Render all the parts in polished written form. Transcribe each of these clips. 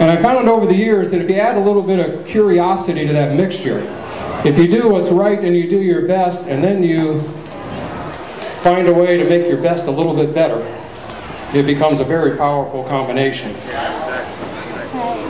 And I found over the years that if you add a little bit of curiosity to that mixture, if you do what's right and you do your best, and then you find a way to make your best a little bit better, it becomes a very powerful combination.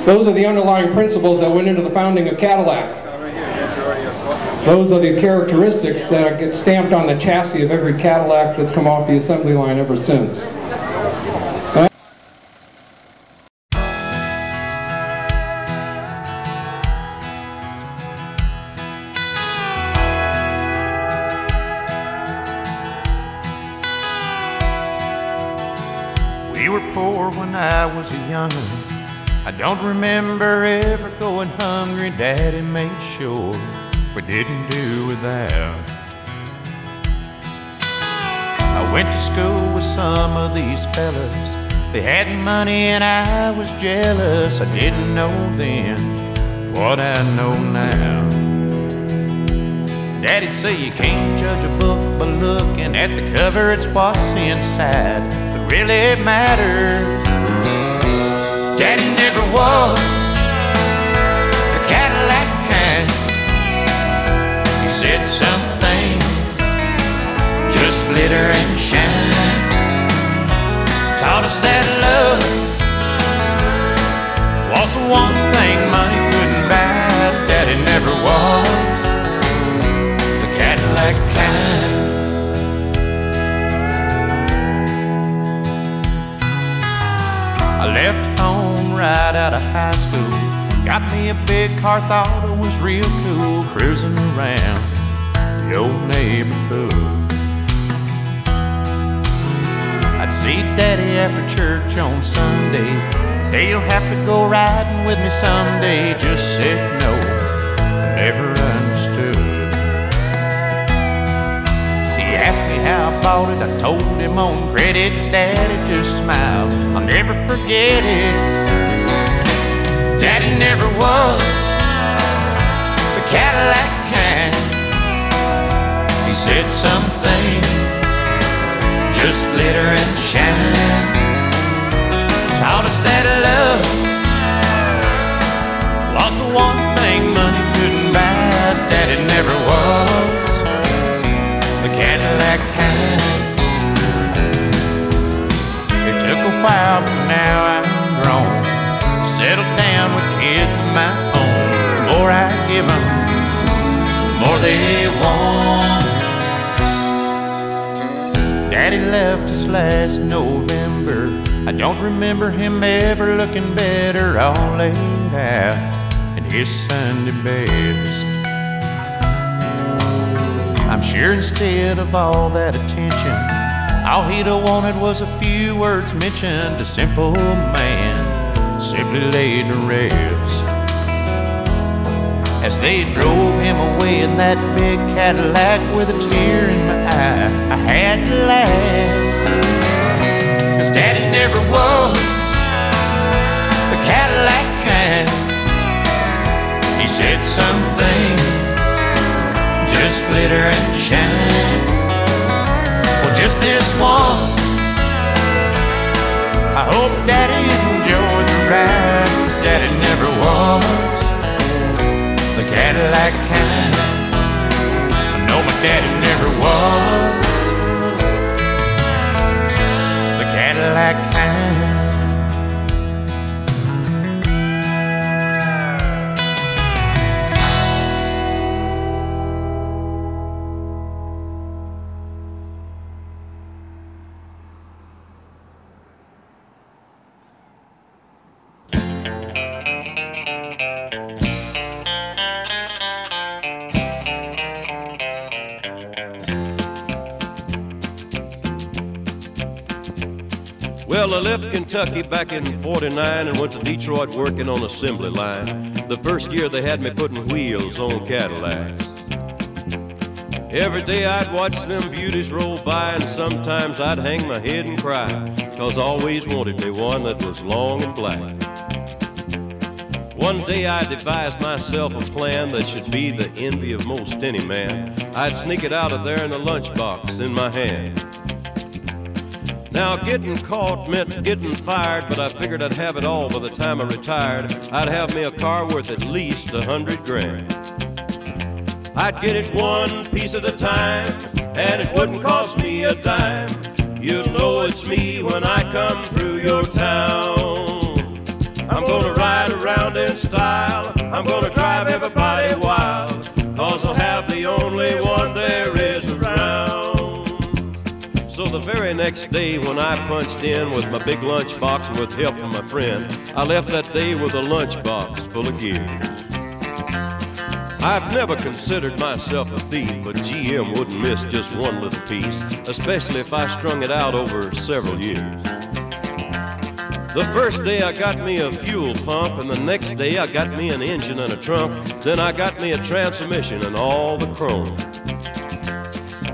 Those are the underlying principles that went into the founding of Cadillac. Those are the characteristics that get stamped on the chassis of every Cadillac that's come off the assembly line ever since. We were poor when I was a young'un. I don't remember ever going hungry. Daddy made sure we didn't do without. I went to school with some of these fellas. They had money and I was jealous. I didn't know then what I know now. Daddy'd say you can't judge a book by looking at the cover. It's what's inside that really matters. Daddy never was the Cadillac kind. He said some things just glitter and shine. Taught us that love was the one thing money couldn't buy. Daddy never was the Cadillac kind. I left home right out of high school. Got me a big car, thought it was real cool. Cruising around the old neighborhood. I'd see Daddy after church on Sunday. Say you'll have to go riding with me someday. Just said no, I never understood. He asked me how I bought it, I told him on credit. Daddy just smiled, I'll never forget it. Daddy never was the Cadillac kind. He said some things just glitter and shine. Taught us that love was the one thing money couldn't buy. Daddy never was the Cadillac kind. It took a while, but now I'm grown, settled down with kids of my own. The more I give them, the more they want. Daddy left us last November. I don't remember him ever looking better, all laid out in his Sunday best. I'm sure instead of all that attention, all he'd have wanted was a few words mentioned. A simple man simply laid to rest. As they drove him away in that big Cadillac with a tear in my eye, I had to laugh. 'Cause Daddy never was the Cadillac kind. He said some things just glitter and shine. Well, just this once, I hope Daddy enjoyed the ride. 'Cause Daddy never was the Cadillac kind. I know my daddy never was the Cadillac kind. Well, I left Kentucky back in '49 and went to Detroit working on assembly line. The first year they had me putting wheels on Cadillacs. Every day I'd watch them beauties roll by, and sometimes I'd hang my head and cry, 'cause I always wanted me one that was long and black. One day I devised myself a plan that should be the envy of most any man. I'd sneak it out of there in a lunchbox in my hand. Now getting caught meant getting fired, but I figured I'd have it all by the time I retired. I'd have me a car worth at least 100 grand. I'd get it one piece at a time, and it wouldn't cost me a dime. You'll know it's me when I come through your town. I'm gonna ride around in style, I'm gonna drive everybody wild, 'cause I'll have the only one there is around. So the very next day when I punched in with my big lunchbox and with help from my friend, I left that day with a lunchbox full of gears. I've never considered myself a thief, but GM wouldn't miss just one little piece, especially if I strung it out over several years. The first day I got me a fuel pump, and the next day I got me an engine and a trunk. Then I got me a transmission and all the chrome.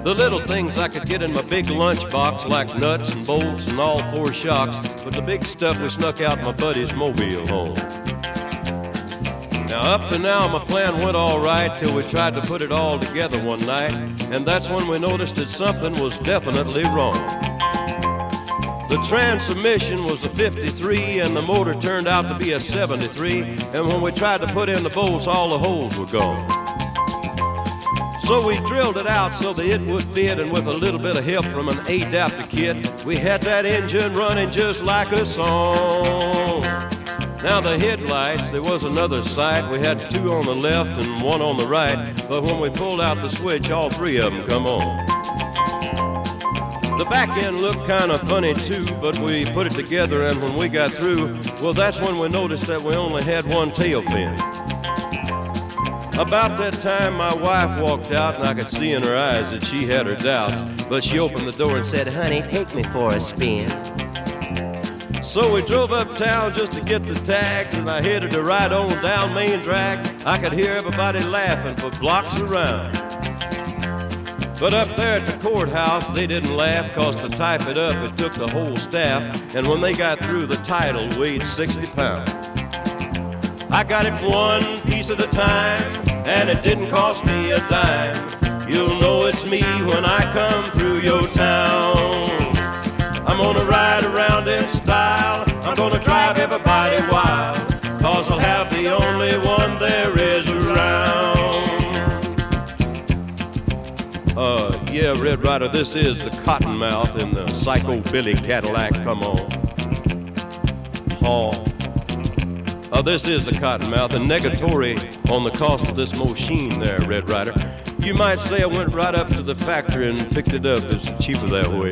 The little things I could get in my big lunchbox, like nuts and bolts and all four shocks, but the big stuff we snuck out in my buddy's mobile home. Now up to now my plan went all right till we tried to put it all together one night, and that's when we noticed that something was definitely wrong. The transmission was a 53 and the motor turned out to be a 73, and when we tried to put in the bolts, all the holes were gone. So we drilled it out so that it would fit, and with a little bit of help from an adapter kit, we had that engine running just like a song. Now the headlights, there was another sight. We had two on the left and one on the right, but when we pulled out the switch, all three of them come on. The back end looked kind of funny too, but we put it together, and when we got through, well, that's when we noticed that we only had one tail fin. About that time, my wife walked out, and I could see in her eyes that she had her doubts, but she opened the door and said, "Honey, take me for a spin." So we drove uptown just to get the tags, and I headed to ride on down Main Drag. I could hear everybody laughing for blocks around. But up there at the courthouse, they didn't laugh, 'cause to type it up, it took the whole staff, and when they got through, the title weighed 60 pounds. I got it one piece at a time, and it didn't cost me a dime. You'll know it's me when I come through your town. I'm gonna ride around in style, I'm gonna drive everybody wild, 'cause I'll have the only one there is around. Yeah, Red Rider, this is the Cottonmouth in the Psycho Billy Cadillac, come on. This is the Cottonmouth, and negatory on the cost of this machine there, Red Rider. You might say I went right up to the factory and picked it up. It's cheaper that way.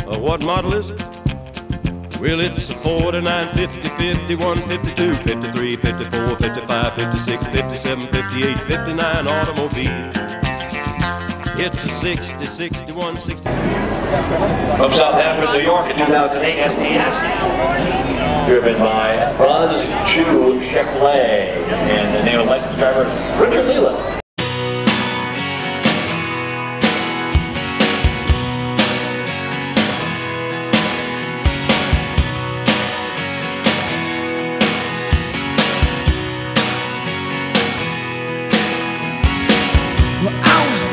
What model is it? Well, it's a 49, 50, 51, 52, 53, 54, 55, 56, 57, 58, 59 automobile. It's a 60, 61, 60. From Southampton, New York in 2008 SDS. Driven by Buzz Chew Checklay and the name of license driver Richard Leland.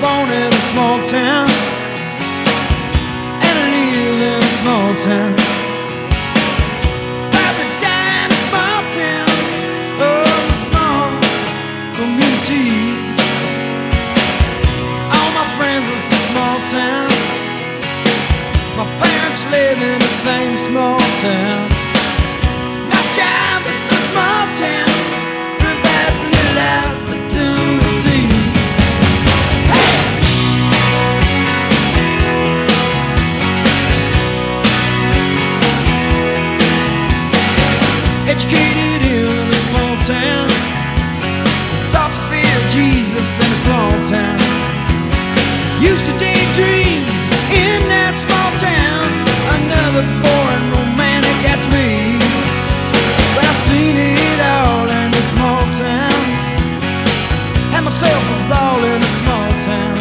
Born in a small town, and I live in a small town. Probably died in a small town, oh, small communities. All my friends live in a small town. My parents live in the same small town. My job is a small town, provides little opportunity. Educated in a small town, taught to fear Jesus in a small town. Used to daydream in that small town. Another boring romantic, that's me. But I've seen it all in a small town. Had myself a ball in a small town.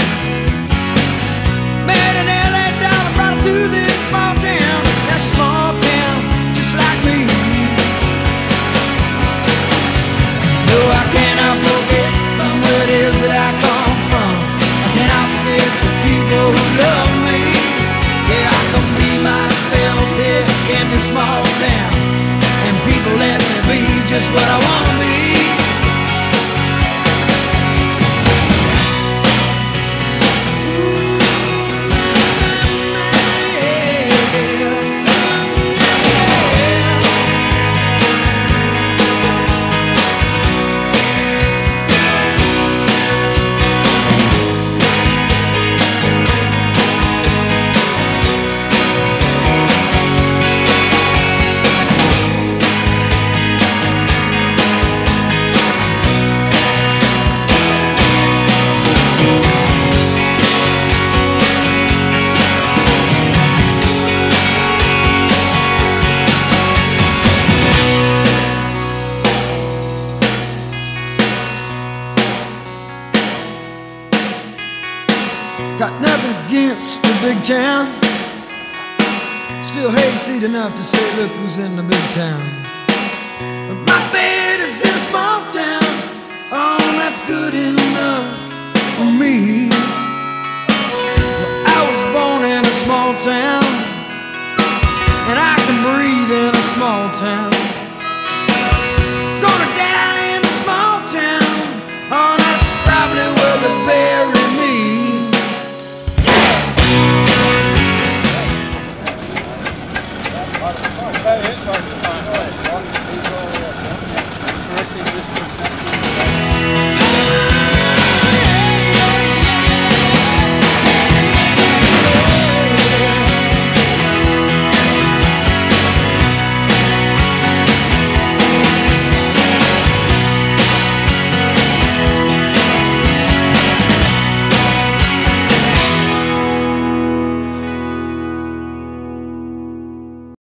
Met an LA dollar, brought her to this small town. That small town, just like me. No, I cannot forget from where it is that I come from. I cannot forget the people who love me. Yeah, I can be this small town, and people let me be just what I want to be. Got nothing against the big town, still hayseed enough to say, look who's in the big town. But my bed is in a small town, oh, that's good enough.